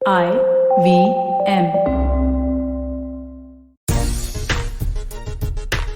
IVM।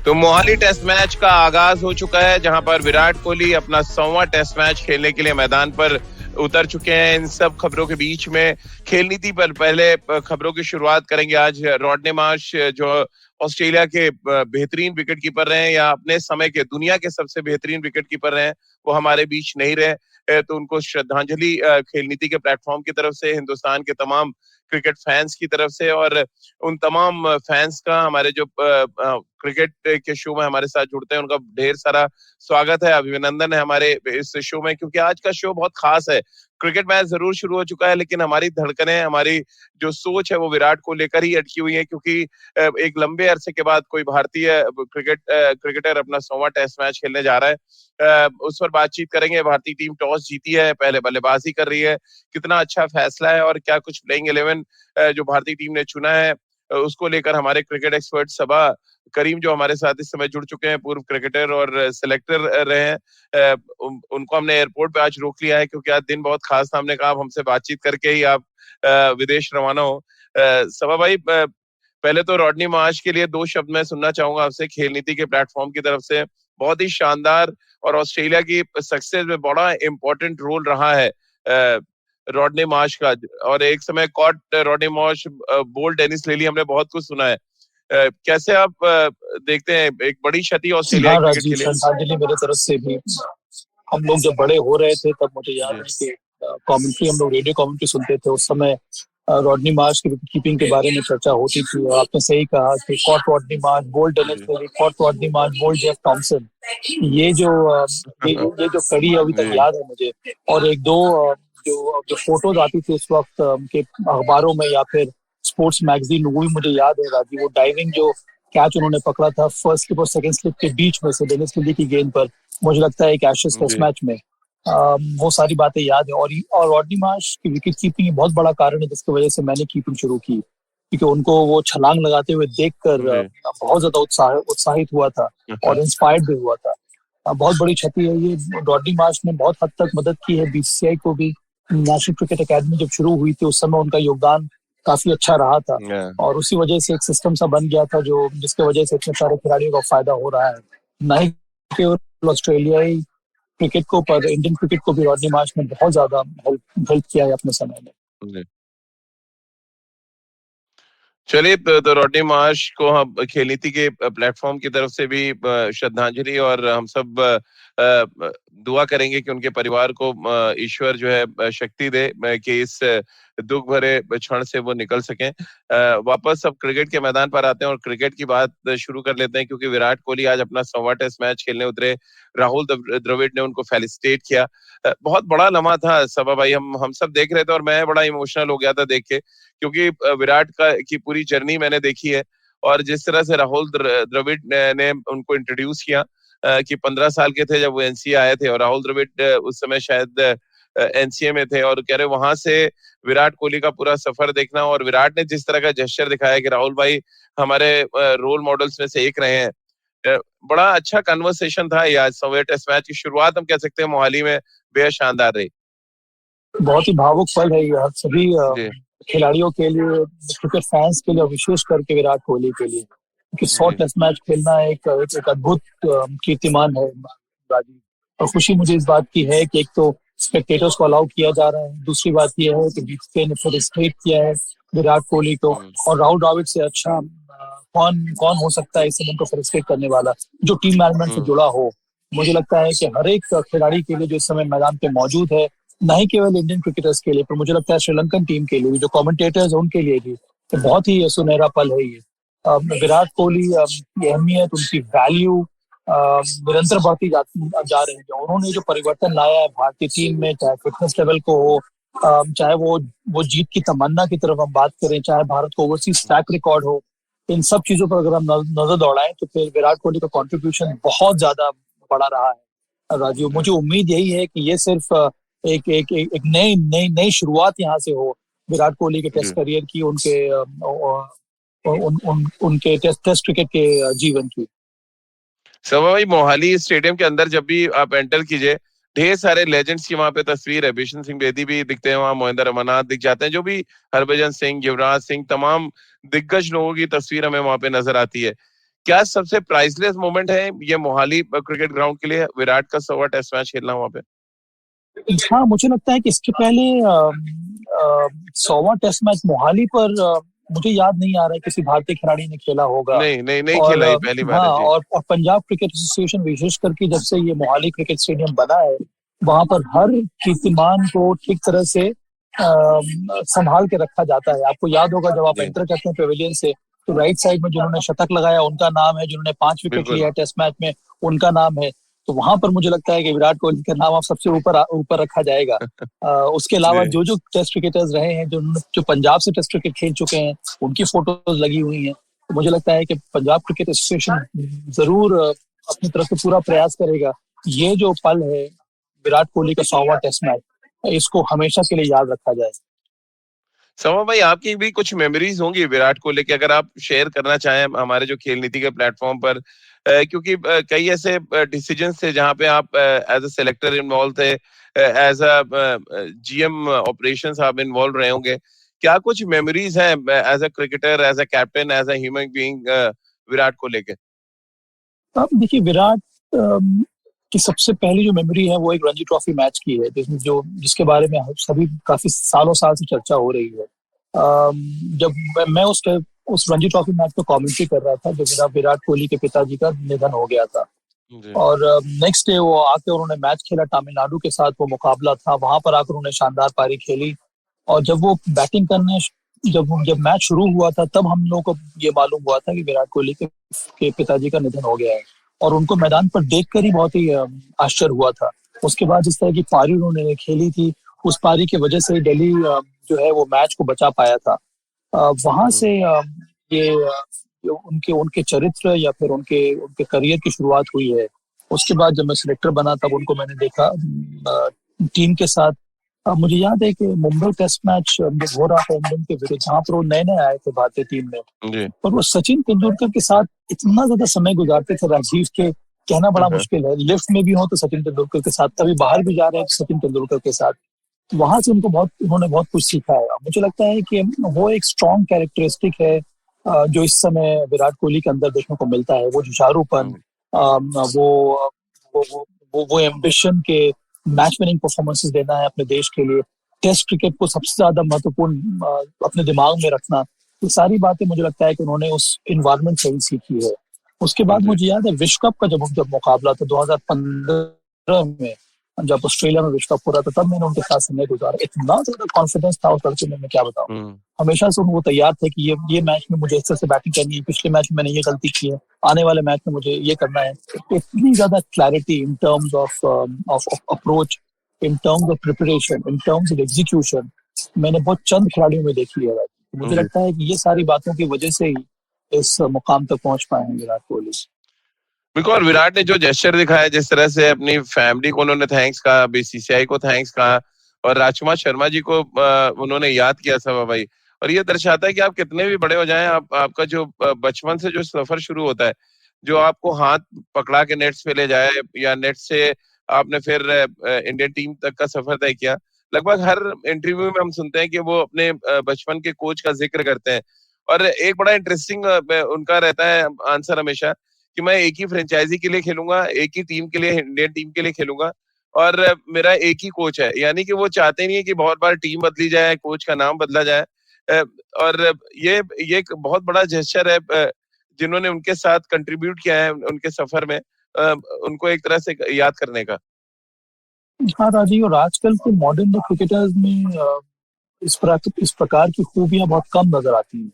तो Mohali test match का आगाज हो चुका है, जहां पर विराट कोहली अपना 100वां टेस्ट मैच खेलने के लिए मैदान पर उतर चुके हैं। इन सब खबरों के बीच में खेल नीति पर पहले खबरों की शुरुआत करेंगे। आज रॉडनी मार्श, जो ऑस्ट्रेलिया के बेहतरीन विकेट कीपर रहे हैं या अपने समय के दुनिया के सबसे बेहतरीन विकेट कीपर रहे हैं, वो हमारे बीच नहीं रहे। तो उनको श्रद्धांजलि खेल नीति के प्लेटफॉर्म की तरफ से, हिंदुस्तान के तमाम क्रिकेट फैंस की तरफ से और उन तमाम फैंस का, हमारे जो क्रिकेट के शो में हमारे साथ जुड़ते हैं, उनका ढेर सारा स्वागत है, अभिनंदन है हमारे इस शो में, क्योंकि आज का शो बहुत खास है। क्रिकेट मैच जरूर शुरू हो चुका है, लेकिन हमारी धड़कनें, हमारी जो सोच है वो विराट को लेकर ही अटकी हुई है, क्योंकि एक लंबे अरसे के बाद कोई भारतीय क्रिकेटर अपना 100वां टेस्ट मैच खेलने जा रहा है। उस पर बातचीत करेंगे। भारतीय टीम टॉस जीती है, पहले बल्लेबाजी कर रही है, कितना अच्छा फैसला है और क्या कुछ प्लेइंग 11 जो भारतीय टीम ने चुना है उसको लेकर हमारे क्रिकेट एक्सपर्ट सबा करीम, जो हमारे साथ इस समय जुड़ चुके हैं, पूर्व क्रिकेटर और सिलेक्टर रहे हैं, उनको हमने एयरपोर्ट पे आज रोक लिया है, क्योंकि आज दिन बहुत खास था। हमने कहा आप हमसे बातचीत करके ही आप विदेश रवाना हो। सबा भाई, पहले तो रॉडनी मार्श के लिए 2 शब्द मैं सुनना चाहूंगा आपसे, खेल नीति के प्लेटफॉर्म की तरफ से। बहुत ही शानदार और ऑस्ट्रेलिया की सक्सेस में बड़ा इंपॉर्टेंट रोल रहा है रॉडनी मार्श का, और एक समय caught Rodney Marsh bowled Dennis Lillee, हमने बहुत कुछ सुना है। कैसे आप देखते हैं एक बड़ी क्षति ऑस्ट्रेलिया क्रिकेट के लिए? श्रद्धांजलि मेरे तरफ से भी। हम लोग जब बड़े हो रहे थे तब मुझे याद है कि कमेंट्री, हम लोग रेडियो कमेंट्री सुनते थे, उस समय रॉडनी मार्श की विकेट कीपिंग के बारे में चर्चा होती थी। और आपने सही कहा कि caught Rodney Marsh, bowled Dennis Lillee, caught Rodney Marsh, bowled Jeff Thomson, ये जो कड़ी अभी तक याद है मुझे। और एक दो जो फोटोज आती थी उस वक्त के अखबारों में या फिर स्पोर्ट्स मैगजीन, वो भी मुझे याद है राजी। वो डाइविंग जो कैच उन्होंने पकड़ा था फर्स्ट स्लिप और सेकंड स्लिप के बीच में से डेनिस लिली की गेंद पर, मुझे लगता है एक एशेज टेस्ट मैच में, वो सारी बातें याद है। और रॉडनी मार्श की विकेट कीपिंग बहुत बड़ा कारण है जिसकी वजह से मैंने कीपिंग शुरू की, क्योंकि उनको वो छलांग लगाते हुए देखकर बहुत ज्यादा उत्साहित हुआ था और इंस्पायर्ड भी हुआ था। बहुत बड़ी क्षति है ये। रॉडनी मार्श ने बहुत हद तक मदद की है बीसीसीआई को भी। नेशनल क्रिकेट एकेडमी जब शुरू हुई थी उस समय उनका योगदान काफी अच्छा रहा था, और उसी वजह से एक सिस्टम सा बन गया था जो जिसके वजह से इतने सारे खिलाड़ियों का फायदा हो रहा है, न ही केवल ऑस्ट्रेलियाई क्रिकेट को पर इंडियन क्रिकेट को भी रॉडनी मार्श ने बहुत ज्यादा हेल्प किया है अपने समय में। चलिए, तो रॉडनी मार्श को हम खेल नीति के प्लेटफॉर्म की तरफ से भी श्रद्धांजलि, और हम सब दुआ करेंगे कि उनके परिवार को ईश्वर जो है शक्ति दे कि इस दुख भरे क्षण से वो निकल सकें। वापस अब क्रिकेट के मैदान पर आते हैं और क्रिकेट की बात शुरू कर लेते हैं, क्योंकि विराट कोहली आज अपना 100वां टेस्ट मैच खेलने उतरे। राहुल द्रविड़ ने उनको फेलिसिटेट किया। बहुत बड़ा लम्हा था सबा भाई, हम सब देख रहे थे और मैं बड़ा इमोशनल हो गया था देख के, क्योंकि विराट की पूरी जर्नी मैंने देखी है, और जिस तरह से राहुल द्रविड़ ने उनको इंट्रोड्यूस किया कि 15 साल के थे जब वो एनसीए आए थे, और राहुल द्रविड़ उस समय शायद एनसीए में थे, और कह रहे वहां से विराट कोहली का पूरा सफर देखना, और विराट ने जिस तरह का जेस्चर दिखाया कि राहुल भाई हमारे रोल मॉडल्स में से एक रहे हैं। बड़ा अच्छा कन्वर्सेशन था ये। आज 100वें टेस्ट मैच की शुरुआत हम कह सकते हैं मोहाली में बेहद शानदार रही। बहुत ही भावुक पल है ये सभी खिलाड़ियों के लिए, क्रिकेट फैंस के लिए, विशेष करके विराट कोहली के लिए, क्योंकि 100 टेस्ट मैच खेलना एक अद्भुत कीर्तिमान है राजीव। और खुशी मुझे इस बात की है कि एक तो स्पेक्टेटर्स को अलाउ किया जा रहा है, दूसरी बात यह है कि बीसीसीआई ने फेलिसिटेट किया है विराट कोहली को, और राहुल द्रविड़ से अच्छा कौन हो सकता है इस समय को फेलिसिटेट करने वाला, जो टीम मैनेजमेंट से जुड़ा हो। मुझे लगता है कि हर एक खिलाड़ी के लिए जो इस समय मैदान पे मौजूद है, न ही केवल इंडियन क्रिकेटर्स के लिए, पर मुझे लगता है श्रीलंकन टीम के लिए भी, जो कमेंटेटर्स हैं उनके लिए भी, तो बहुत ही सुनहरा पल है ये। विराट कोहली की अहमियत, उनकी वैल्यू निरंतर बढ़ती जा रही है। उन्होंने जो परिवर्तन लाया है भारतीय टीम में, चाहे फिटनेस लेवल को हो, चाहे वो जीत की तमन्ना की तरफ हम बात करें, चाहे भारत को ओवरसीज ट्रैक रिकॉर्ड हो, इन सब चीजों पर अगर हम नजर दौड़ाएं तो फिर विराट कोहली का कॉन्ट्रीब्यूशन बहुत ज्यादा बड़ा रहा है राजीव। मुझे उम्मीद यही है कि ये सिर्फ एक नई शुरुआत यहाँ से हो विराट कोहली के टेस्ट करियर की, उनके टेस्ट क्रिकेट के जीवन की। सबा भाई, मोहाली स्टेडियम के अंदर जब भी आप एंटर कीजिए, ढेर सारे लेजेंड्स की वहां पे तस्वीर है। बिशन सिंह बेदी भी दिखते हैं वहां, मोहिंदर अमरनाथ दिख जाते हैं, जो भी हरभजन सिंह, युवराज सिंह, तमाम दिग्गज लोगों की तस्वीर हमें वहां पे नजर आती है। क्या सबसे प्राइसलेस मोमेंट है ये मोहाली क्रिकेट ग्राउंड के लिए, विराट का 100वां टेस्ट मैच खेलना वहां पे? हाँ, मुझे लगता है कि इसके पहले 100वां टेस्ट मैच मोहाली पर मुझे याद नहीं आ रहा है किसी भारतीय खिलाड़ी ने खेला होगा। नहीं नहीं नहीं और खेला, ये पहली बार हाँ, है जी। और पंजाब क्रिकेट एसोसिएशन विशेष करके जब से ये मोहाली क्रिकेट स्टेडियम बना है, वहां पर हर कीर्तिमान को ठीक तरह से संभाल के रखा जाता है। आपको याद होगा जब आप जी एंटर करते हैं पेविलियन से, तो राइट साइड में जिन्होंने शतक लगाया उनका नाम है, जिन्होंने 5 विकेट बिल्कुल। लिया टेस्ट मैच में उनका नाम है। तो वहां पर मुझे लगता है कि विराट कोहली का नाम अब सबसे ऊपर ऊपर रखा जाएगा। उसके अलावा जी। जो जो टेस्ट क्रिकेटर्स रहे हैं, जो पंजाब से टेस्ट क्रिकेट खेल चुके हैं, उनकी फोटोज लगी हुई हैं। तो मुझे लगता है कि पंजाब क्रिकेट एसोसिएशन जरूर अपनी तरफ से पूरा प्रयास करेगा। ये जो पल है विराट कोहली का 100वां टेस्ट मैच, इसको हमेशा के लिए याद रखा जाए। समा भाई, आपकी भी कुछ मेमोरीज होंगी विराट को लेके, अगर आप शेयर करना चाहें हमारे जो खेल नीति के प्लेटफॉर्म पर। क्योंकि कई ऐसे डिसीजंस थे जहां पे आप एज अ सेलेक्टर इन्वॉल्व थे, एज अ जीएम ऑपरेशंस आप इन्वॉल्व रहे होंगे। क्या कुछ मेमोरीज हैं as a cricketer, as a captain, as a human being Virat को लेके? अब देखिए, विराट की सबसे पहली जो मेमोरी है वो एक रणजी ट्रॉफी मैच की है, जिसके बारे में सभी काफी सालों साल से चर्चा हो रही है। जब मैं उस रणजी ट्रॉफी मैच को कमेंट्री कर रहा था, जब विराट कोहली के पिताजी का निधन हो गया था। जी। और नेक्स्ट डे वो आके उन्होंने मैच खेला तमिलनाडु के साथ, वो मुकाबला था, वहां पर आकर उन्होंने शानदार पारी खेली। और जब वो बैटिंग करने जब जब मैच शुरू हुआ था, तब हम लोग को ये मालूम हुआ था कि विराट कोहली के पिताजी का निधन हो गया है। और उनको मैदान पर देखकर ही बहुत ही आश्चर्य हुआ था। उसके बाद जिस तरह की पारी उन्होंने खेली थी, उस पारी की वजह से दिल्ली जो है वो मैच को बचा पाया था। वहां हम्म। से ये जो उनके उनके चरित्र या फिर उनके उनके करियर की शुरुआत हुई है। उसके बाद जब मैं सिलेक्टर बना, तब उनको मैंने देखा टीम के साथ। मुझे याद है कि मुंबई टेस्ट मैच जब हो रहा था इंग्लैंड के विरुद्ध, जहाँ पर वो नए नए आए थे भारतीय टीम में, जी। और वो सचिन तेंदुलकर के साथ इतना ज्यादा समय गुजारते थे, राजीव के कहना बड़ा मुश्किल है। लिफ्ट में भी हो तो सचिन तेंदुलकर के साथ, कभी बाहर भी जा रहे हैं तो सचिन तेंदुलकर के साथ। वहां से उन्होंने बहुत कुछ सीखा है। मुझे लगता है कि वो एक स्ट्रॉन्ग कैरेक्टरिस्टिक है जो इस समय विराट कोहली के अंदर देखने को मिलता है। वो जुझारूपन, हम्म। वो एम्बिशन के मैच विनिंग परफॉर्मेंसेस देना है अपने देश के लिए, टेस्ट क्रिकेट को सबसे ज्यादा महत्वपूर्ण अपने दिमाग में रखना, ये सारी बातें मुझे लगता है कि उन्होंने उस इन्वायरमेंट से ही सीखी है। उसके बाद जी। मुझे याद है विश्व कप का जब जब मुकाबला था 2015 में, जब ऑस्ट्रेलिया में विश्व कप हो रहा था, तब मैंने उनके साथ समय गुजारा। इतना ज्यादा कॉन्फिडेंस था उस लड़के में, मैं क्या बताऊं। हम्म। हमेशा से वो तैयार थे कि ये मैच में मुझे इस तरह से बैटिंग करनी है, पिछले मैच में मैंने ये गलती की है, आने वाले मैच में मुझे ये करना है। इतनी ज्यादा clarity in terms of approach, in terms of preparation, in terms of execution, मैंने बहुत चंद खिलाड़ियों में देखी है। मुझे जी। लगता है कि ये सारी बातों की वजह से ही इस मुकाम तक पहुंच पाए हैं विराट कोहली। बिल्कुल। और विराट ने जो जेस्चर दिखाया, जिस तरह से अपनी फैमिली को उन्होंने थैंक्स कहा, बीसीसीआई को थैंक्स कहा, और राजकुमार शर्मा जी को उन्होंने याद किया सब भाई। और ये दर्शाता है कि आप कितने भी बड़े हो जाएं, आपका जो बचपन से जो सफर शुरू होता है, जो आपको हाथ पकड़ा के नेट्स पे ले जाए, या नेट से आपने फिर इंडियन टीम तक का सफर तय किया। लगभग हर इंटरव्यू में हम सुनते हैं कि वो अपने बचपन के कोच का जिक्र करते हैं। और एक बड़ा इंटरेस्टिंग उनका रहता है आंसर हमेशा, कि मैं एक ही फ्रेंचाइजी के लिए खेलूंगा, एक ही टीम के लिए, इंडियन टीम के लिए खेलूंगा, और मेरा एक ही कोच है। यानी कि वो चाहते नहीं है कि बहुत बार टीम बदली जाए, कोच का नाम बदला जाए। और ये एक बहुत बड़ा जेस्चर है जिन्होंने उनके साथ कंट्रीब्यूट किया है उनके सफर में, उनको एक तरह से याद करने का। हाँ राजीव, और आजकल के मॉडर्न क्रिकेटर्स में इस प्रकार की खूबियां बहुत कम नजर आती हैं।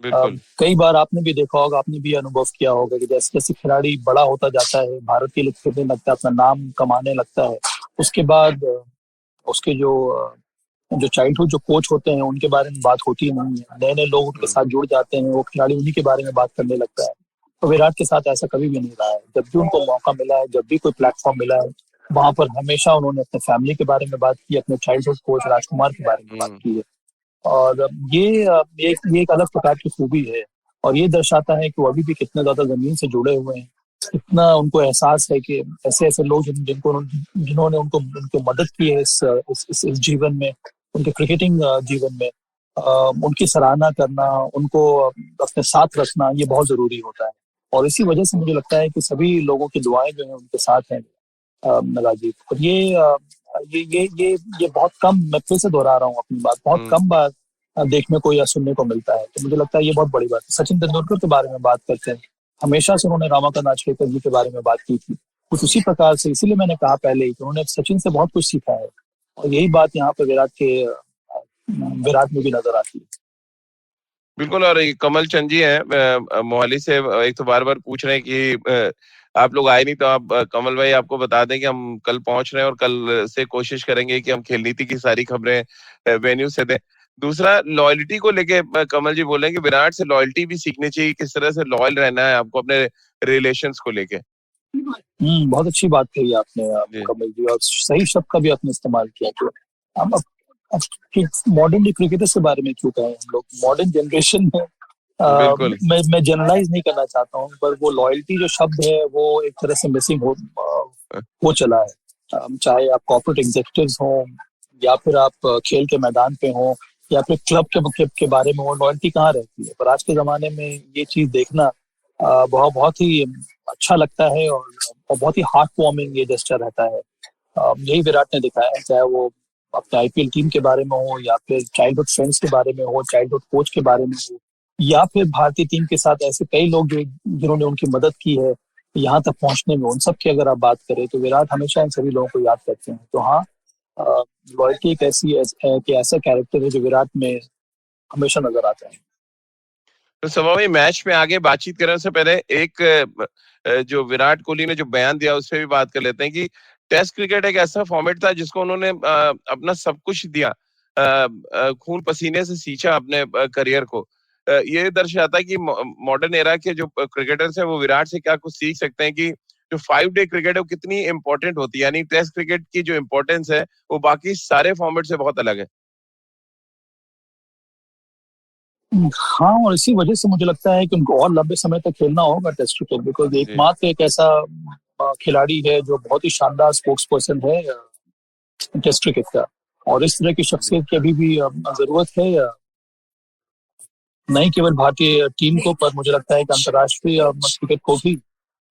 बिल्कुल। कई बार आपने भी देखा होगा, आपने भी अनुभव किया होगा कि जैसे जैसे खिलाड़ी बड़ा होता जाता है, भारत के लिए खेलने लगता है, अपना नाम कमाने लगता है, उसके बाद उसके जो चाइल्डहुड जो कोच होते हैं उनके बारे में बात होती नहीं है। नए नए लोग उनके हम्म। साथ जुड़ जाते हैं, वो खिलाड़ी उन्हीं के बारे में बात करने लगता है। तो विराट के साथ ऐसा कभी भी नहीं रहा है। जब भी उनको मौका मिला है, जब भी कोई प्लेटफॉर्म मिला है, वहां पर हमेशा उन्होंने अपने फैमिली के बारे में बात की, अपने चाइल्डहुड कोच राजकुमार के बारे में बात हम्म। की है। और ये एक अलग प्रकार की खूबी है। और ये दर्शाता है कि वो अभी भी कितने ज्यादा जमीन से जुड़े हुए हैं, इतना उनको एहसास है कि ऐसे ऐसे लोग जिन्होंने उनको उनको मदद की है इस जीवन में, उनके क्रिकेटिंग जीवन में, उनकी सराहना करना, उनको अपने साथ रखना, ये बहुत जरूरी होता है। और इसी वजह से मुझे लगता है कि सभी लोगों की दुआएं जो है उनके साथ हैं राजीव। और ये बहुत कम, मैं फिर से दोहरा रहा हूँ अपनी बात, बहुत कम बार देखने को या सुनने को मिलता है। तो मुझे लगता है ये बहुत बड़ी बात है। सचिन तेंदुलकर के बारे में बात करते हैं, हमेशा से उन्होंने रमाकांत आचरेकर जी के बारे में बात की थी, कुछ उसी प्रकार से। इसीलिए मैंने कहा पहले ही कि उन्होंने सचिन से बहुत कुछ सीखा है, और यही बात यहाँ पे विराट में भी नजर आती है। बिल्कुल। और कमल चंद जी हैं मोहाली से, एक तो बार बार पूछ रहे हैं कि आप लोग आए नहीं, तो आप कमल भाई आपको बता दें कि हम कल पहुंच रहे हैं और कल से कोशिश करेंगे कि हम खेल नीति की सारी खबरें वेन्यू से दें। दूसरा, लॉयल्टी को लेके कमल जी बोल रहे हैं कि विराट से लॉयल्टी भी सीखनी चाहिए, किस तरह से लॉयल रहना है आपको अपने रिलेशंस को लेके। बहुत अच्छी बात कही आपने कमल जी, और सही शब्द का भी आपने इस्तेमाल किया। तो हम मॉडर्न डे क्रिकेटर्स के बारे में क्यों कहें, हम लोग मॉडर्न जनरेशन में बिल्कुल। मैं जनरलाइज नहीं करना चाहता हूँ, पर वो लॉयल्टी जो शब्द है वो एक तरह से मिसिंग हो चला है। चाहे आप कॉर्पोरेट एग्जीक्यूटिव्स हो, या फिर आप खेल के मैदान पे हो, या फिर क्लब के बारे में हो, लॉयल्टी कहाँ रहती है। पर आज के जमाने में ये चीज देखना बहुत बहुत ही अच्छा लगता है, और बहुत ही हार्ट वार्मिंग ये जेस्चर रहता है। यही विराट ने दिखाया है, चाहे वो अपने आईपीएल टीम के बारे में हो, या फिर चाइल्डहुड फ्रेंड्स के बारे में हो, चाइल्डहुड कोच के बारे में हो, या फिर भारतीय टीम के साथ ऐसे कई लोग जो जिन्होंने उनकी मदद की है यहाँ तक पहुंचने में, उन सब की अगर आप बात करें तो विराट हमेशा इन सभी लोगों को याद करते हैं। तो हाँ, लॉयल्टी एक ऐसा कैरेक्टर है जो विराट में हमेशा नजर आता है। तो सभा भाई, मैच में आगे बातचीत करने से पहले एक जो विराट कोहली ने जो बयान दिया उससे भी बात कर लेते हैं कि टेस्ट क्रिकेट एक ऐसा फॉर्मेट था जिसको उन्होंने अपना सब कुछ दिया, खून पसीने से सींचा अपने करियर को। ये दर्शाता है कि मॉडर्न एरा के जो क्रिकेटर्स हैं वो विराट से क्या कुछ सीख सकते हैं कि जो 5 डे क्रिकेट है वो कितनी इंपॉर्टेंट होती है। यानी टेस्ट क्रिकेट की जो इंपॉर्टेंस है वो बाकी सारे फॉर्मेट से बहुत अलग है। हाँ, और इसी वजह से मुझे लगता है कि उनको और लंबे समय तक खेलना होगा टेस्ट क्रिकेट, बिकॉज एकमात्र एक ऐसा खिलाड़ी है जो बहुत ही शानदार स्पोर्ट्स पर्सन है टेस्ट क्रिकेट का। और इस तरह की शख्सियत की अभी भी जरूरत है, नहीं केवल भारतीय टीम को, पर मुझे लगता है कि अंतर्राष्ट्रीय क्रिकेट को भी।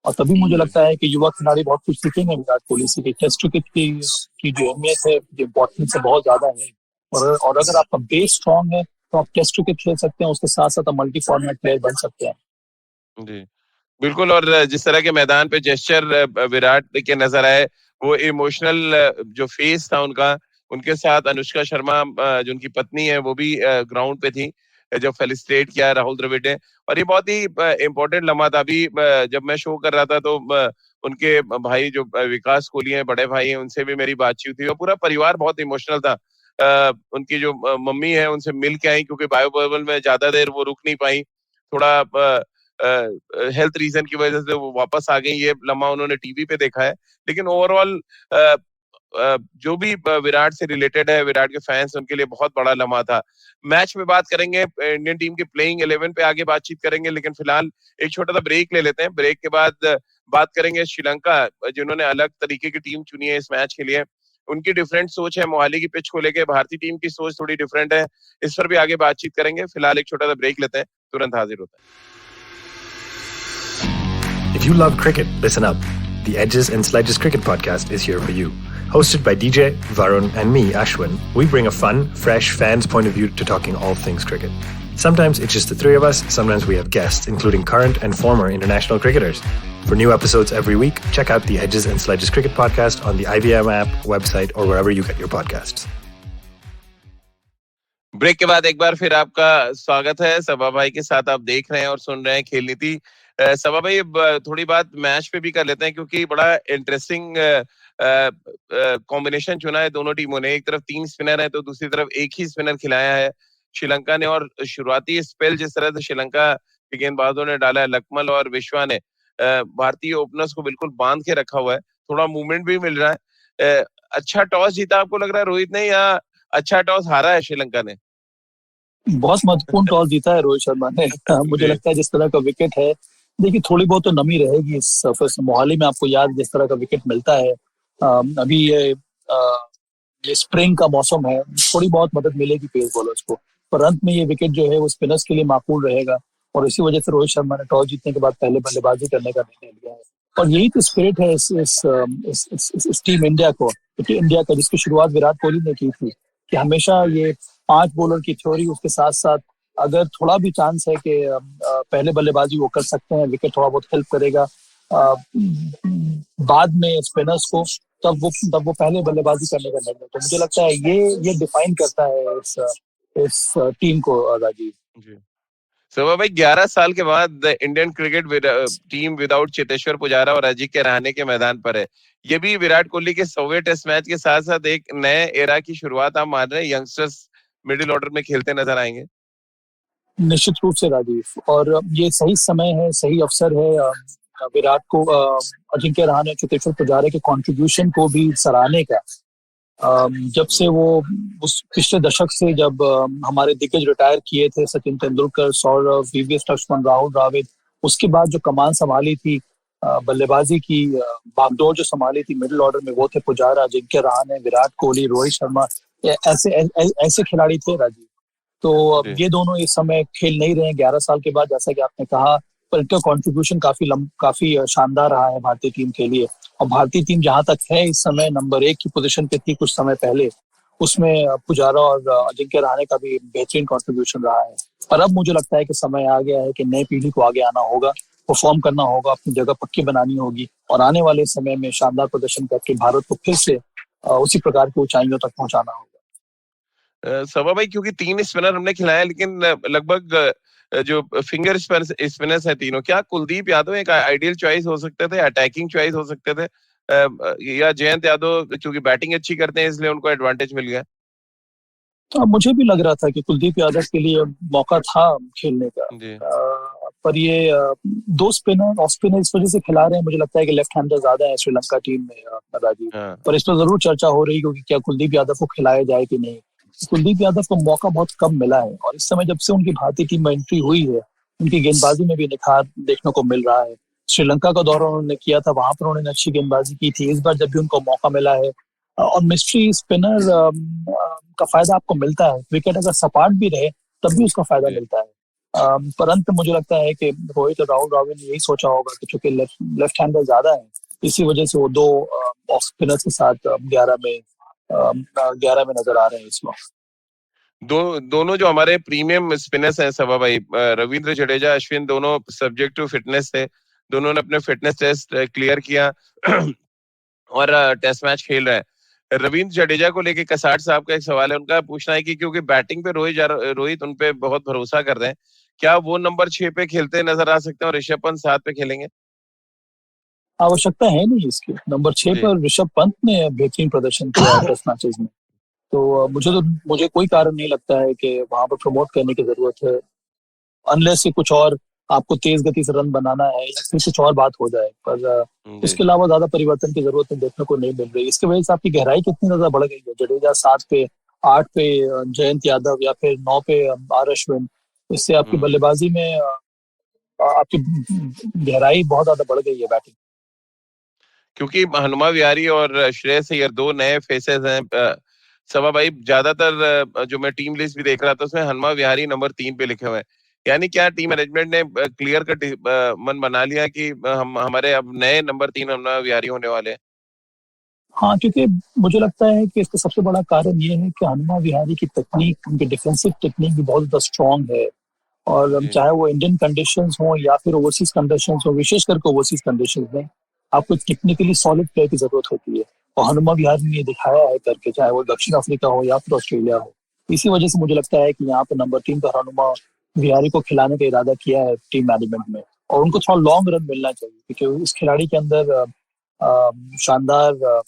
और तभी मुझे लगता है कि युवा खिलाड़ी बहुत कुछ सीखेंगे विराट कोहली से, कि टेस्ट क्रिकेट की जो अहमियत है, जो इम्पोर्टेंस है, बहुत ज्यादा है। और अगर आपका बेस स्ट्रांग है तो आप टेस्ट क्रिकेट खेल सकते हैं, उसके साथ साथ आप मल्टी फॉर्मेट प्लेयर बन सकते हैं। जी बिल्कुल। और जिस तरह के मैदान पे जेस्चर विराट के नजर आए, वो इमोशनल जो फेस था उनका, उनके साथ अनुष्का शर्मा जो उनकी पत्नी है वो भी ग्राउंड पे थी जब फेलिसिटेट किया राहुल द्रविड़ ने। और ये बहुत ही इम्पोर्टेंट लम्हा था। अभी जब मैं शो कर रहा था तो उनके भाई जो विकास कोहली हैं, बड़े भाई हैं, उनसे भी मेरी बातचीत हुई और पूरा परिवार बहुत इमोशनल था। उनकी जो मम्मी है उनसे मिल के आई, क्योंकि बायो बबल में ज्यादा देर वो रुक नहीं पाई, थोड़ा हेल्थ रीजन की वजह से वो वापस आ गई। ये लम्हा उन्होंने टीवी पे देखा है। लेकिन ओवरऑल जो भी विराट से रिलेटेड है, विराट के फैंस, उनके लिए बहुत बड़ा लम्हा था। मैच में बात करेंगे, इंडियन टीम के प्लेइंग 11 पे आगे बातचीत करेंगे, लेकिन फिलहाल एक छोटा सा ब्रेक ले लेते हैं। ब्रेक के बाद बात करेंगे श्रीलंका, जिन्होंने अलग तरीके की टीम चुनी है इस मैच के लिए। उनकी डिफरेंट सोच है मोहाली की पिच को लेकर, भारतीय टीम की सोच थोड़ी डिफरेंट है, इस पर भी आगे बातचीत करेंगे। फिलहाल एक छोटा सा ब्रेक लेते हैं, तुरंत हाजिर होता है। If you love cricket, listen up. The Edges and Sledges Cricket Podcast is here for you. Hosted by DJ, Varun, and me, Ashwin, we bring a fun, fresh fan's point of view to talking all things cricket. Sometimes it's just the three of us, sometimes we have guests, including current and former international cricketers. For new episodes every week, check out the Edges and Sledges Cricket Podcast on the IVM app, website, or wherever you get your podcasts. Break के बाद एक बार फिर आपका स्वागत है। सभा भाई के साथ आप देख रहे हैं और सुन रहे हैं खेल नीति। सभा भाई, थोड़ी बात मैच पे भी कर लेते हैं, क्योंकि बड़ा इंटरेस्टिंग कॉम्बिनेशन चुना है दोनों टीमों ने। एक तरफ 3 स्पिनर है तो दूसरी तरफ एक ही स्पिनर खिलाया है श्रीलंका ने। और शुरुआती स्पेल जिस तरह से श्रीलंका के गेंदबाजों ने डाला है, लकमल और विश्वा ने भारतीय ओपनर्स को बिल्कुल बांध के रखा हुआ है। थोड़ा मूवमेंट भी मिल रहा है। अच्छा टॉस जीता आपको लग रहा है रोहित ने, या अच्छा टॉस हारा है श्रीलंका ने? बहुत महत्वपूर्ण टॉस जीता है रोहित शर्मा ने। मुझे लगता है जिस तरह का विकेट है, देखिए थोड़ी बहुत तो नमी रहेगी इस सरफेस में। मोहाली में आपको याद जिस तरह का विकेट मिलता है, अभी ये स्प्रिंग का मौसम है, थोड़ी बहुत मदद मिलेगी पेस बॉलर्स को। पर अंत में ये विकेट जो है वो स्पिनर्स के लिए माकूल रहेगा, और इसी वजह से रोहित शर्मा ने टॉस जीतने के बाद पहले बल्लेबाजी करने का निर्णय लिया है। और यही तो स्पिरिट है इस टीम इंडिया को, इंडिया का, जिसकी शुरुआत विराट कोहली ने की थी, कि हमेशा ये 5 बॉलर की थ्योरी, उसके साथ साथ अगर थोड़ा भी चांस है कि पहले बल्लेबाजी वो कर सकते हैं, विकेट थोड़ा बहुत हेल्प करेगा बाद में स्पिनर्स को, तब वो पहले बल्लेबाजी करने का निर्णय। तो मुझे लगता है ये डिफाइन करता है इस टीम को, राजीव। जी। सो भाई 11 साल के बाद Indian cricket team without Cheteshwar Pujara और अजिंक्य रहाणे के मैदान पर है। ये भी विराट कोहली के 100वें टेस्ट मैच के साथ साथ एक नए एरा की शुरुआत आप मान रहे हैं? यंगस्टर्स मिडिल ऑर्डर में खेलते नजर आएंगे। निश्चित रूप से राजीव, और ये सही समय है, सही अवसर है विराट को, अजिंक्य रहाणे, चेतेश्वर पुजारा के कंट्रीब्यूशन को भी सराहने का। जब से वो उस पिछले दशक से, जब हमारे दिग्गज रिटायर किए थे, सचिन तेंदुलकर, सौरव, वीवीएस लक्ष्मण, राहुल द्रविड़, उसके बाद जो कमान संभाली थी, बल्लेबाजी की बागडोर जो संभाली थी मिडिल ऑर्डर में, वो थे पुजारा, अजिंक्य रहाणे, विराट कोहली, रोहित शर्मा। ऐसे खिलाड़ी थे राजीव। तो ये दोनों इस समय खेल नहीं रहे हैं 11 साल के बाद, जैसा कि आपने कहा, पर इनका कंट्रीब्यूशन काफी शानदार रहा है भारतीय टीम के लिए। और भारतीय टीम जहां तक है इस समय नंबर 1 की पोजीशन पे थी कुछ समय पहले, उसमें पुजारा और अजिंक्य रहाणे का भी बेहतरीन कंट्रीब्यूशन रहा है। पर अब मुझे लगता है कि समय आ गया है कि नई पीढ़ी को आगे आना होगा, परफॉर्म करना होगा, अपनी जगह पक्की बनानी होगी, और आने वाले समय में शानदार प्रदर्शन करके भारत को फिर से उसी प्रकार की ऊंचाइयों तक पहुंचाना होगा। सभा भाई, क्योंकि 3 स्पिनर हमने खिलाया, लेकिन लगभग जो फिंगर स्पिनर्स हैं तीनों, क्या कुलदीप यादव एक आइडियल चॉइस हो सकते थे, अटैकिंग चॉइस हो सकते थे, या जयंत यादव क्योंकि बैटिंग अच्छी करते हैं इसलिए उनको एडवांटेज मिल गया? मुझे भी लग रहा था कि कुलदीप यादव के लिए मौका था खेलने का, जी। पर ये 2 स्पिनर, ऑफ स्पिनर इस वजह से खिला रहे हैं, मुझे लगता है कि लेफ्ट हैंडर ज्यादा है श्रीलंका टीम में, राजीव। हाँ। पर इस पर जरूर चर्चा हो रही है कि क्या कुलदीप यादव को खिलाया जाए कि नहीं। कुलदीप यादव को मौका बहुत कम मिला है, और इस समय जब से उनकी भारतीय टीम में एंट्री हुई है, उनकी गेंदबाजी में भी निखार देखने को मिल रहा है। श्रीलंका का दौरा उन्होंने किया था, वहां पर उन्होंने अच्छी गेंदबाजी की थी। इस बार जब भी उनको मौका मिला है, और मिस्ट्री स्पिनर का फायदा आपको मिलता है, विकेट अगर सपाट भी रहे तब भी उसका फायदा मिलता है। परंतु मुझे लगता है कि रोहित और राहुल द्रविड़ ने यही सोचा होगा कि चूंकि लेफ्ट हैंडर ज्यादा है, इसी वजह से वो 2 ऑफ स्पिनर्स के साथ 11 में नजर आ रहे हैं इस वक्त। दोनों जो हमारे प्रीमियम स्पिनर्स हैं सभा भाई, रविंद्र जडेजा, अश्विन, दोनों सब्जेक्ट टू फिटनेस थे। दोनों ने अपने फिटनेस टेस्ट क्लियर किया और टेस्ट मैच खेल रहे हैं। रविंद्र जडेजा को लेके कसाट साहब का एक सवाल है, उनका पूछना है कि क्योंकि बैटिंग पे रोहित उन पे बहुत भरोसा कर रहे हैं, क्या वो नंबर 6 पे खेलते नजर आ सकते हैं और ऋषभ पंत 7 पे खेलेंगे? आवश्यकता है नहीं इसकी। नंबर 6 पर ऋषभ पंत ने बेहतरीन प्रदर्शन किया है टेस्ट मैचेस में, तो मुझे कोई कारण नहीं लगता है कि वहां पर प्रमोट करने की जरूरत है, अनलेस से कुछ और आपको तेज गति से रन बनाना है या फिर कुछ और बात हो जाए। पर इसके अलावा ज्यादा परिवर्तन की जरूरत देखने को नहीं मिल रही। इसकी वजह से आपकी गहराई कितनी ज्यादा बढ़ गई है। जडेजा 7 पे, 8 पे जयंत यादव, या फिर 9 पे आर अश्विन। इससे आपकी बल्लेबाजी में आपकी गहराई बहुत ज्यादा बढ़ गई है बैटिंग। क्योंकि हनुमा विहारी और श्रेयस अय्यर 2 नए फेसेस हैं। सभा भाई, ज्यादातर जो मैं टीम लिस्ट भी देख रहा था उसमें हनुमा विहारी नंबर 3 पे लिखे हुए हैं। यानी क्या टीम मैनेजमेंट ने क्लियर कट मन बना लिया कि हम हमारे अब नए नंबर 3 हनुमा विहारी होने वाले हैं? हाँ, क्योंकि मुझे लगता है कि इसका सबसे बड़ा कारण ये है कि हनुमा विहारी की टेक्निक, उनकी डिफेंसिव टेक्निक भी बहुत ज्यादा स्ट्रांग है। और चाहे वो इंडियन कंडीशंस हो या फिर ओवरसीज कंडीशंस हो, विशेष करके ओवरसीज कंडीशंस में आपको टेक्निकली सॉलिड प्लेयर की जरूरत होती है, और हनुमा विहारी ने ये दिखाया है करके, चाहे वो दक्षिण अफ्रीका हो या फिर ऑस्ट्रेलिया हो। इसी वजह से मुझे लगता है कि यहाँ पे नंबर 3 पर हनुमा विहारी को खिलाने का इरादा किया है टीम मैनेजमेंट में, और उनको थोड़ा लॉन्ग रन मिलना चाहिए, क्योंकि इस खिलाड़ी के अंदर शानदार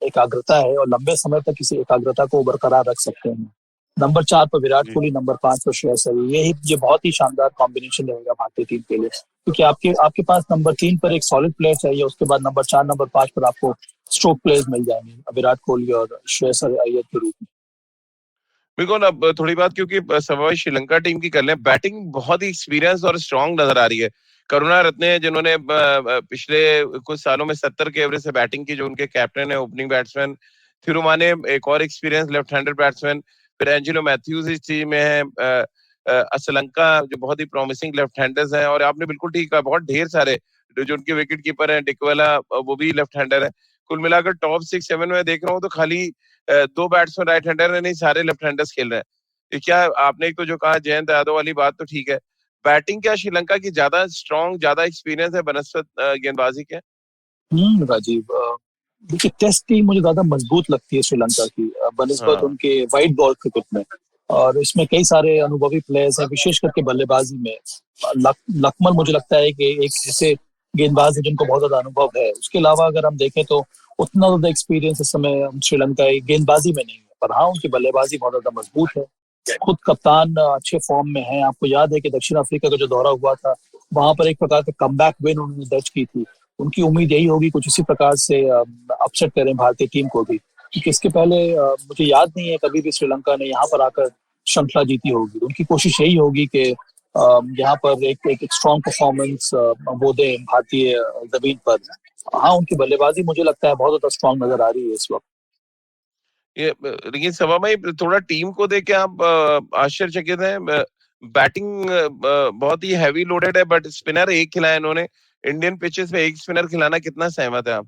एकाग्रता है, और लंबे समय तक किसी एकाग्रता को बरकरार रख सकते हैं। नंबर 4 पर विराट कोहली, नंबर 5 पर श्रेयस अय्यर, ये बहुत ही शानदार कॉम्बिनेशन रहेगा भारतीय टीम के लिए, क्योंकि आपके पास नंबर 3 पर एक सॉलिड प्लेयर चाहिए, उसके बाद नंबर 4, नंबर 5 पर आपको स्ट्रोक प्लेयर्स मिल जाएंगे विराट कोहली और श्रेयस अय्यर के रूप में। बिल्कुल। अब थोड़ी बात क्योंकि सवाई श्रीलंका टीम की कर लें, बैटिंग बहुत ही एक्सपीरियंस और स्ट्रांग नजर आ रही है। करुणा रत्ने हैं जिन्होंने पिछले कुछ सालों में 70 के एवरेज से बैटिंग की, जो उनके कैप्टन है, ओपनिंग बैट्समैन। थिरुमाने एक और एक्सपीरियंस लेफ्ट हैंडेड बैट्समैन। फिर एंजेलो मैथ्यूज इस टीम में है। असलंका जो बहुत ही प्रॉमिसिंग लेफ्ट हैंडर्स हैं। और आपने बिल्कुल ठीक कहा, बहुत ढेर सारे जो उनके विकेट कीपर हैं, डिकवेला वो भी लेफ्ट हैंडर है। कुल मिलाकर टॉप 6-7 में देख रहा हूँ तो खाली 2 बैट्समैन राइट हैंडर है, नहीं सारे लेफ्ट हैंडर्स खेल रहे हैं। ये क्या आपने एक तो जो कहा जयंत यादव वाली बात तो ठीक है। बैटिंग क्या श्रीलंका की ज्यादा स्ट्रॉन्ग, ज्यादा एक्सपीरियंस है बनस्पत गेंदबाजी के? राजीव, देखिए टेस्ट टीम मुझे ज्यादा मजबूत लगती है श्रीलंका की बनस्बत हाँ उनके वाइट बॉल क्रिकेट में। और इसमें कई सारे अनुभवी प्लेयर्स हैं, विशेष करके बल्लेबाजी में। लकमल मुझे लगता है कि एक ऐसे गेंदबाज है जिनको बहुत ज्यादा अनुभव है। उसके अलावा अगर हम देखें तो उतना ज्यादा एक्सपीरियंस इस समय श्रीलंका की गेंदबाजी में नहीं है, पर हाँ उनकी बल्लेबाजी बहुत ज्यादा मजबूत है। खुद कप्तान अच्छे फॉर्म में है। आपको याद है कि दक्षिण अफ्रीका का जो दौरा हुआ था, वहां पर एक प्रकार का कमबैक विन उन्होंने दर्ज की थी। उनकी उम्मीद यही होगी कुछ इसी प्रकार से अपसेट करें भारतीय टीम को भी, क्योंकि इसके पहले मुझे याद नहीं है कभी भी श्रीलंका ने यहाँ पर आकर श्रृंखला जीती होगी। उनकी कोशिश यही होगी कि यहाँ पर एक एक स्ट्रॉन्ग परफॉर्मेंस वो दे भारतीय जमीन पर। हाँ उनकी बल्लेबाजी मुझे लगता है बहुत ज्यादा स्ट्रॉन्ग नजर आ रही है इस वक्त। ये लेकिन सभा में थोड़ा टीम को देख के आप आश्चर्यचकित हैं। बैटिंग बहुत ही हैवी लोडेड है, बट स्पिनर एक खिलाया इन्होंने। इंडियन पिचेस पे एक स्पिनर खिलाना, कितना सहमत है आप?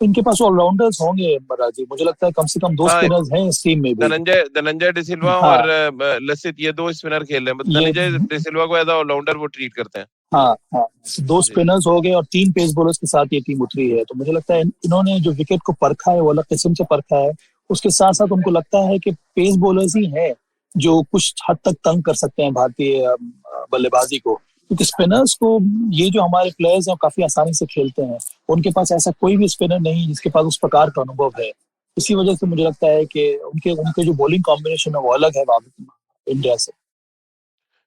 इनके पास ऑलराउंडर्स होंगे राजीव, मुझे लगता है कम से कम 2 हाँ, स्पिनर्स हैं इस टीम में भी। धनंजय डिसिल्वा हाँ और लसित, ये 2 स्पिनर खेल रहे हैं। ये धनंजय डिसिल्वा को एज ऑलराउंडर वो ट्रीट करते हैं। हाँ हाँ 2 जी स्पिनर्स हो गए और 3 पेस बॉलर्स के साथ ये टीम उतरी है। तो मुझे लगता है इन्होंने जो विकेट को परखा है वो अलग किस्म से परखा है। उसके साथ साथ उनको लगता है कि पेस बॉलर्स ही हैं जो कुछ हद तक तंग कर सकते हैं भारतीय बल्लेबाजी को, क्योंकि स्पिनर्स को ये जो हमारे प्लेयर्स हैं काफी आसानी से खेलते हैं। उनके पास ऐसा कोई भी स्पिनर नहीं जिसके पास उस प्रकार का अनुभव है। इसी वजह से मुझे लगता है कि उनके उनके जो बॉलिंग कॉम्बिनेशन है वो अलग है इंडिया से।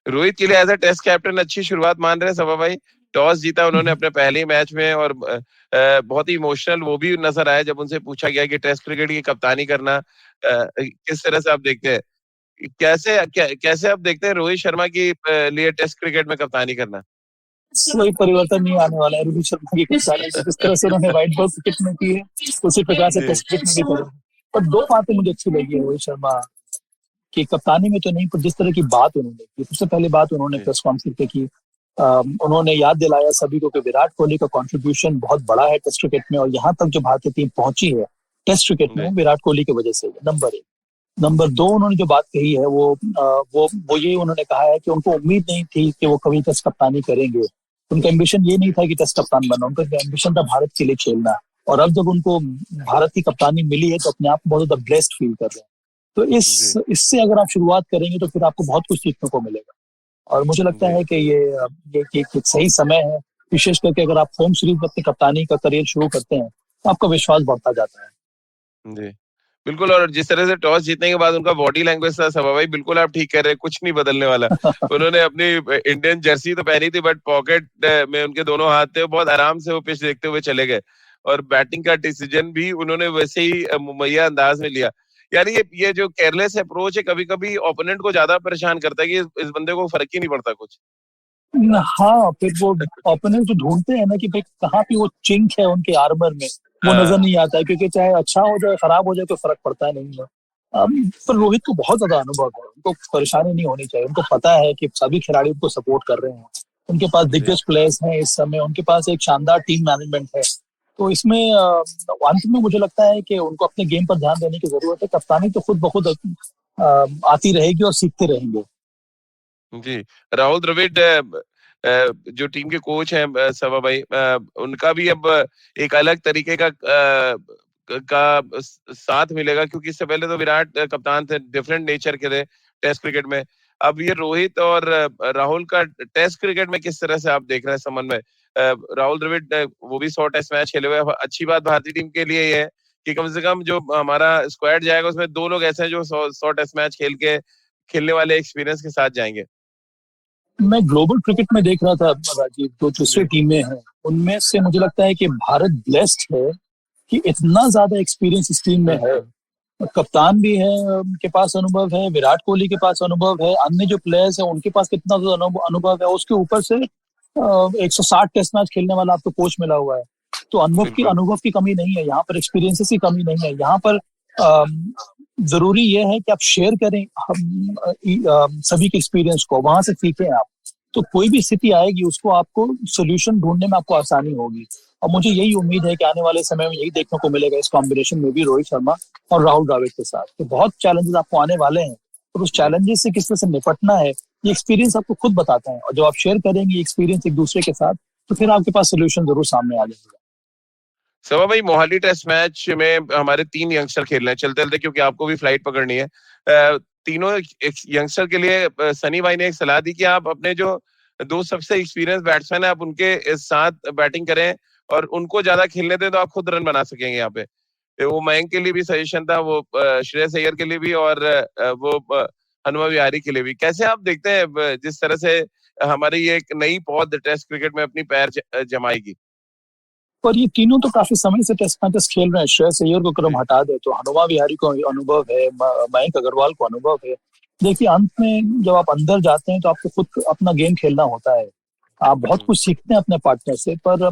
रोहित के लिए एज अ टेस्ट कैप्टन अच्छी शुरुआत मान रहे हैं सभा भाई। टॉस जीता उन्होंने अपने पहले ही मैच में, और बहुत ही इमोशनल वो भी नजर आया जब उनसे पूछा गया कि टेस्ट क्रिकेट की कप्तानी करना किस तरह से आप देखते हैं। कैसे आप देखते हैं रोहित शर्मा की लिए टेस्ट क्रिकेट में कप्तानी करना? कोई परिवर्तन नहीं आने वाला है रोहित शर्मा की कप्तानी में। जिस तरह से उन्होंने व्हाइट बॉल क्रिकेट में की है उसी प्रकार से जी टेस्ट क्रिकेट में भी करेंगे। पर 2 बातें मुझे अच्छी लगी है रोहित शर्मा की कप्तानी में तो नहीं, पर जिस तरह की बात उन्होंने की। सबसे पहली बात उन्होंने जी प्रेस कॉन्फ्रेंस पे की, उन्होंने याद दिलाया सभी को कि विराट कोहली का कंट्रीब्यूशन बहुत बड़ा है टेस्ट क्रिकेट में, और यहाँ तक जो भारतीय टीम पहुंची है टेस्ट क्रिकेट में जी वो विराट कोहली की वजह से है। नंबर 1। नंबर 2, उन्होंने जो बात कही है वो ये उन्होंने कहा है कि उनको उम्मीद नहीं थी कि वो कभी टेस्ट कप्तानी करेंगे। उनका एम्बिशन ये नहीं था कि टेस्ट कप्तान बनना, उनका एम्बिशन था भारत के लिए खेलना। और अब जब उनको भारत की कप्तानी मिली है तो अपने आप को बहुत ज्यादा ब्लेस्ड फील कर रहे हैं। तो जी इससे अगर आप शुरुआत करेंगे तो फिर आपको बहुत कुछ सीखने को मिलेगा। और मुझे लगता जी है कि ये एक सही समय है, विशेष करके अगर आप होम सीरीज में अपनी कप्तानी का करियर शुरू करते हैं तो आपका विश्वास बढ़ता जाता है। जी बिल्कुल। और जिस तरह से टॉस जीतने के बाद उनका बॉडी लैंग्वेज था सभा भाई, बिल्कुल आप ठीक कह रहे हैं, कुछ नहीं बदलने वाला। उन्होंने अपनी इंडियन जर्सी तो पहनी थी, बट पॉकेट में उनके दोनों हाथ थे, बहुत आराम से वो पिच देखते हुए चले गए। और बैटिंग का डिसीजन भी उन्होंने वैसे ही मुमैया अंदाज में लिया। यानी ये जो केयरलेस अप्रोच है कभी कभी ओपोनेंट को ज्यादा परेशान करता है कि इस बंदे को फर्क ही नहीं पड़ता कुछ। हाँ फिर वो ओपोनेंट जो ढूंढते हैं ना कि भाई कहाँ पे वो चिंक है उनके आर्मर में, वो नजर हाँ नहीं आता है, क्योंकि चाहे अच्छा हो जाए खराब हो जाए कोई फर्क पड़ता नहीं है। पर रोहित को बहुत ज्यादा अनुभव है, उनको परेशानी नहीं होनी चाहिए। उनको पता है कि सभी खिलाड़ी उनको सपोर्ट कर रहे हैं, उनके पास जी दिग्गज प्लेयर्स हैं इस समय, उनके पास एक शानदार टीम मैनेजमेंट है। तो इसमें अंत में मुझे लगता है कि उनको अपने गेम पर ध्यान देने की जरूरत है। कप्तानी तो खुद ब खुद आती रहेगी और सीखते रहेंगे। जी। राहुल द्रविड़ जो टीम के कोच हैं सभा भाई, उनका भी अब एक अलग तरीके का साथ मिलेगा, क्योंकि इससे पहले तो विराट कप्तान थे, डिफरेंट नेचर के थे टेस्ट क्रिकेट में। अब ये रोहित और राहुल का टेस्ट क्रिकेट में किस तरह से आप देख रहे हैं समन्वय? राहुल द्रविड़ वो भी 100 टेस्ट मैच खेले हुए हैं। अच्छी बात भारतीय टीम के लिए ये है कि कम से कम जो हमारा स्क्वाड जाएगा उसमें 2 लोग ऐसे हैं जो 100 टेस्ट मैच खेलने वाले एक्सपीरियंस के साथ जाएंगे। मैं ग्लोबल क्रिकेट में देख रहा था राजीव, जो दूसरी जी टीमें हैं उनमें से मुझे लगता है कि भारत ब्लेस्ड है कि इतना ज्यादा एक्सपीरियंस इस टीम में है। कप्तान भी है, उनके पास अनुभव है, विराट कोहली के पास अनुभव है, अन्य जो प्लेयर्स हैं उनके पास कितना ज्यादा अनुभव है। उसके ऊपर से 160 टेस्ट मैच खेलने वाला आपको कोच मिला हुआ है, तो अनुभव की कमी नहीं है यहाँ पर, एक्सपीरियंसेस की कमी नहीं है यहाँ पर। जरूरी यह है कि आप शेयर करें सभी के एक्सपीरियंस को, वहां से सीखें आप, तो कोई भी स्थिति आएगी उसको आपको सोल्यूशन ढूंढने में आपको आसानी होगी। और मुझे यही उम्मीद है कि आने वाले समय में यही देखने को मिलेगा इस कॉम्बिनेशन में भी, रोहित शर्मा और राहुल द्रविड़ के साथ। तो बहुत चैलेंजेस आपको आने वाले हैं, और उस चैलेंजेस से किस तरह से निपटना है ये एक्सपीरियंस आपको खुद बताता है। और जब आप शेयर करेंगे एक्सपीरियंस एक दूसरे के साथ, तो फिर आपके पास सोल्यूशन जरूर सामने आ जाएगा। सवा भाई, मोहाली टेस्ट मैच में हमारे 3 यंगस्टर खेल रहे हैं चलते चलते, क्योंकि आपको भी फ्लाइट पकड़नी है। तीनों यंगस्टर के लिए सनी भाई ने एक सलाह दी कि आप अपने जो 2 सबसे एक्सपीरियंस बैट्समैन है, आप उनके साथ बैटिंग करें और उनको ज्यादा खेलने दें, तो आप खुद रन बना सकेंगे यहाँ पे। वो मयंक के लिए भी सजेशन था, वो श्रेयस अय्यर के लिए भी, और वो हनुमा विहारी के लिए भी। कैसे आप देखते हैं जिस तरह से हमारी ये एक नई पौध टेस्ट क्रिकेट में अपनी पैर जमाएगी? और ये तीनों तो काफी समय से टेस्ट मैचेस खेल रहे हैं। श्रेयस अय्यर को क्रम हटा दे तो हनुमा विहारी को अनुभव है, मयंक अग्रवाल को अनुभव है। देखिए, अंत में जब आप अंदर जाते हैं तो आपको खुद अपना गेम खेलना होता है। आप बहुत कुछ सीखते हैं अपने पार्टनर से, पर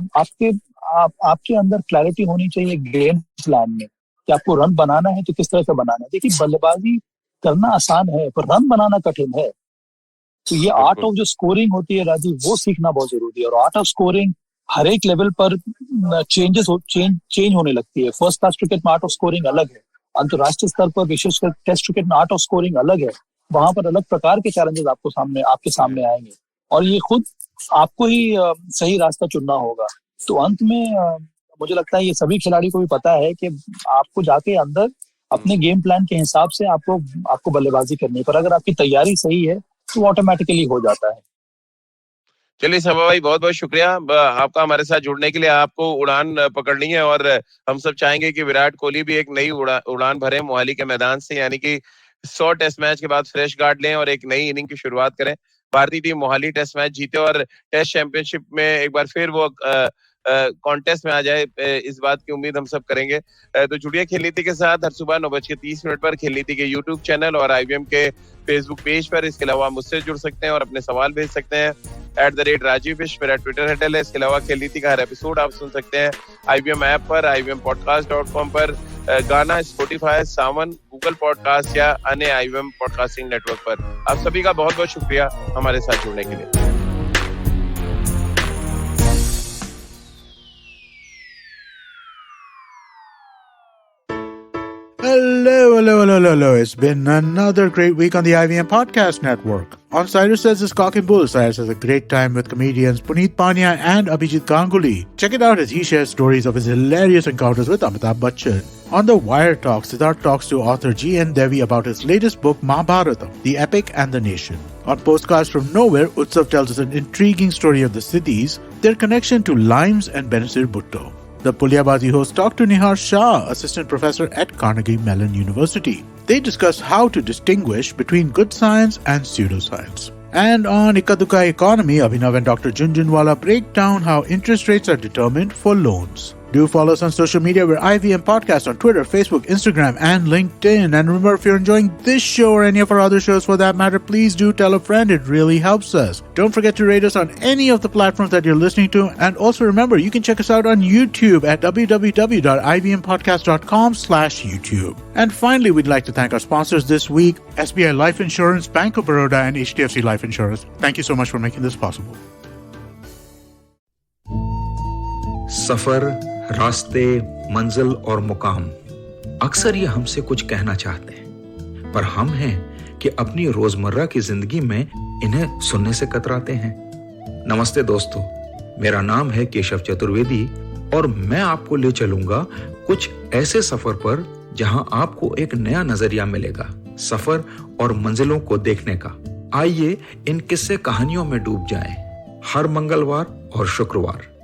आपके अंदर क्लैरिटी होनी चाहिए गेम प्लान में कि आपको रन बनाना है तो किस तरह से बनाना है। देखिए, बल्लेबाजी करना आसान है पर रन बनाना कठिन है। तो ये आर्ट ऑफ जो स्कोरिंग होती है राजीव, वो सीखना बहुत जरूरी है। और आर्ट ऑफ स्कोरिंग हर एक लेवल पर चेंज होने लगती है। फर्स्ट क्लास क्रिकेट में आर्ट ऑफ स्कोरिंग अलग है, अंतरराष्ट्रीय स्तर पर विशेषकर टेस्ट क्रिकेट में आर्ट ऑफ स्कोरिंग अलग है। वहां पर अलग प्रकार के चैलेंजेस आपके सामने आएंगे, और ये खुद आपको ही सही रास्ता चुनना होगा। तो अंत में मुझे लगता है ये सभी खिलाड़ी को भी पता है कि आपको जाके अंदर अपने गेम प्लान के हिसाब से आपको बल्लेबाजी करनी है, पर अगर आपकी तैयारी सही है तो ऑटोमेटिकली हो जाता है। चलिए सभा भाई, बहुत बहुत शुक्रिया आपका हमारे साथ जुड़ने के लिए। आपको उड़ान पकड़नी है, और हम सब चाहेंगे कि विराट कोहली भी एक नई उड़ान भरे मोहाली के मैदान से, यानी कि 100 टेस्ट मैच के बाद फ्रेश गार्ड लें और एक नई इनिंग की शुरुआत करें। भारतीय टीम मोहाली टेस्ट मैच जीते और टेस्ट चैंपियनशिप में एक बार फिर वो कॉन्टेस्ट में आ जाए, इस बात की उम्मीद हम सब करेंगे। तो जुड़िए खेल नीति के साथ हर सुबह 9:30 पर खेल नीति के यूट्यूब चैनल और IVM के फेसबुक पेज पर। इसके अलावा मुझसे जुड़ सकते हैं और अपने सवाल भेज सकते हैं। @RajiVish मेरा ट्विटर हैंडल है। इसके अलावा खेल नीति का हर एपिसोड आप सुन सकते हैं IVM ऐप पर, IVMpodcast.com पर, गाना, स्पॉटिफाई, सावन, गूगल पॉडकास्ट या अन्य IVM पॉडकास्टिंग नेटवर्क पर। आप सभी का बहुत बहुत शुक्रिया हमारे साथ जुड़ने के लिए। Hello. It's been another great week on the IVM Podcast Network. On Cyrus Says His Cock and Bull, Cyrus has a great time with comedians Puneet Pania and Abhijit Ganguly. Check it out as he shares stories of his hilarious encounters with Amitabh Bachchan. On the Wire Talks, Siddharth talks to author G.N. Devi about his latest book, Mahabharata, The Epic and the Nation. On Postcards from Nowhere, Utsav tells us an intriguing story of the cities, their connection to limes and Benazir Bhutto. The Pulyabazi hosts talk to Nihar Shah, assistant professor at Carnegie Mellon University. They discuss how to distinguish between good science and pseudoscience. And on Ikaduka Economy, Abhinav and Dr. Junjunwala break down how interest rates are determined for loans. Do follow us on social media. We're IVM Podcast on Twitter, Facebook, Instagram, and LinkedIn. And remember, if you're enjoying this show or any of our other shows for that matter, please do tell a friend. It really helps us. Don't forget to rate us on any of the platforms that you're listening to. And also remember, you can check us out on YouTube at www.ivmpodcast.com/YouTube. And finally, we'd like to thank our sponsors this week, SBI Life Insurance, Bank of Baroda, and HDFC Life Insurance. Thank you so much for making this possible. सफर, रास्ते, मंजिल और मुकाम अक्सर ये हमसे कुछ कहना चाहते हैं, पर हम हैं कि अपनी रोजमर्रा की जिंदगी में इन्हें सुनने से कतराते हैं। नमस्ते दोस्तों, मेरा नाम है केशव चतुर्वेदी और मैं आपको ले चलूंगा कुछ ऐसे सफर पर जहां आपको एक नया नजरिया मिलेगा सफर और मंजिलों को देखने का। आइए इन किस्से कहानियों में डूब जाएं। हर मंगलवार और शुक्रवार